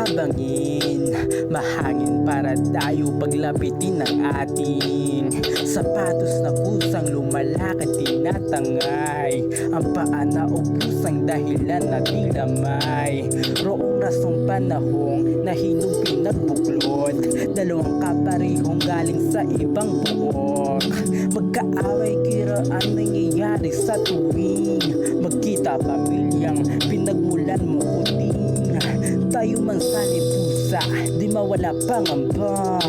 habangin, mahangin para tayo paglapitin ng ating sapatos na kusang lumalakad tinatangay. Ang paa na ubusang dahilan na tilamay. Roong rasong panahong na hinong pinagbuklod, dalawang kaparehong galing sa ibang buok. Magkaaway kira ang nangyayari sa tuwing magkita pamilyang pinagmulan mo kuting. Tayo man sa lipusa, di mawala pangamba.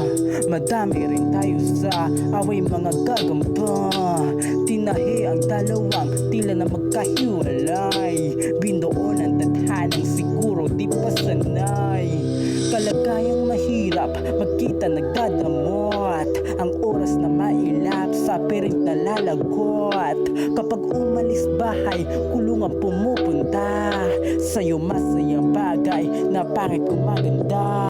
Madami rin tayo sa away mga gagamba. Tinahi ang dalawang tila na magkahiwalay. Binuon ang tadhanang siguro di pa sanay. Kalagayang mahirap, magkita nagdadamot. Ang oras na mailap sa piring na lalagot. Kapag umalis bahay, kulungan pumupunta. Sa'yo masayang bagay na pangit kung maganda.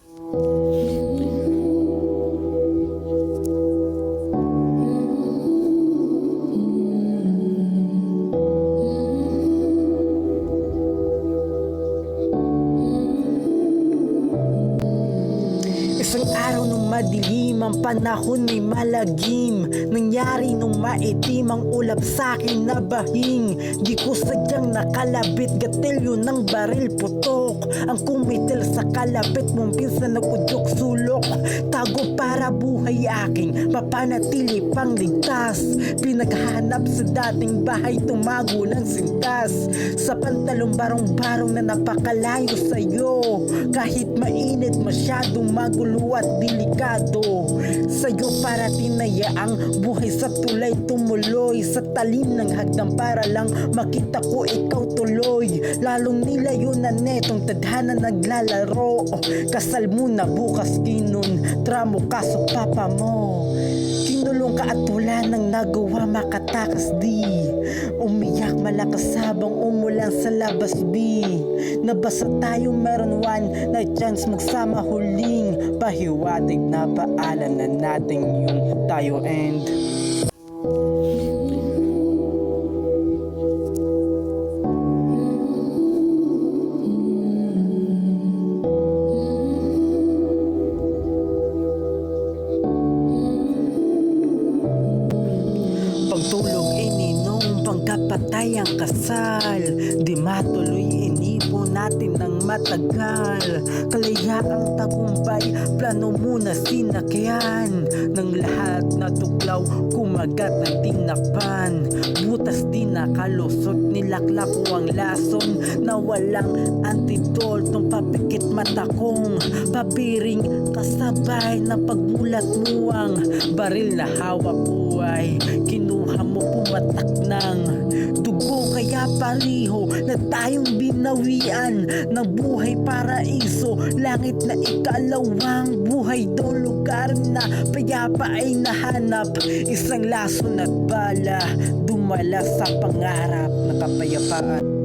Isang araw nung madilim, ang panahon may malagim. Nangyari nung maitim ang ulap sa'kin na bahing. Di ko sadyang nakalabit, gatilyo ng baril putok. Ang kumitil sa kalapit mong pinsan nag-udyok sulok. Tago para buhay aking mapanatili pang ligtas. Pinaghanap sa dating bahay, tumago ng sintas. Sa pantalong barong-barong na napakalayo sa'yo. Kahit mainit masyadong magulo at delikado, sa'yo para tinaya ang buhay sa tulay tumuloy. Sa talim ng hagdan para lang makita ko ikaw tuloy. Lalong nilayo na netong tadhana naglalaro. Kasal mo na bukas kinun, tramo ka sa papa mo. Kinulong ka at wala nang nagawa makatakas di. Umiyak malakas habang umulan sa labas di. Nabasa tayo meron one na chance magsama huling pahiwatig na paalam na natin yung tayo end. Pagtulog ininong, pagkapatay ang kasal. Di matuloy inipo natin ng matagal. Kalayaang tagumpay, plano muna sinakyan. Nang lahat na tuklaw, kumagat ng tinakpan. Butas din nakalusot, nilaklak ko ang lason. Na walang antidol, tong papikit mata kong papiring kasabay na pagmulat mo ang baril na hawak ko ay kinuha mo pumatak ng dugo. Kaya pariho na tayong binawian ng buhay paraiso. Langit na ikalawang buhay do lugar na payapa ay nahanap. Isang lason at bala dumala sa pangarap na kapayapaan.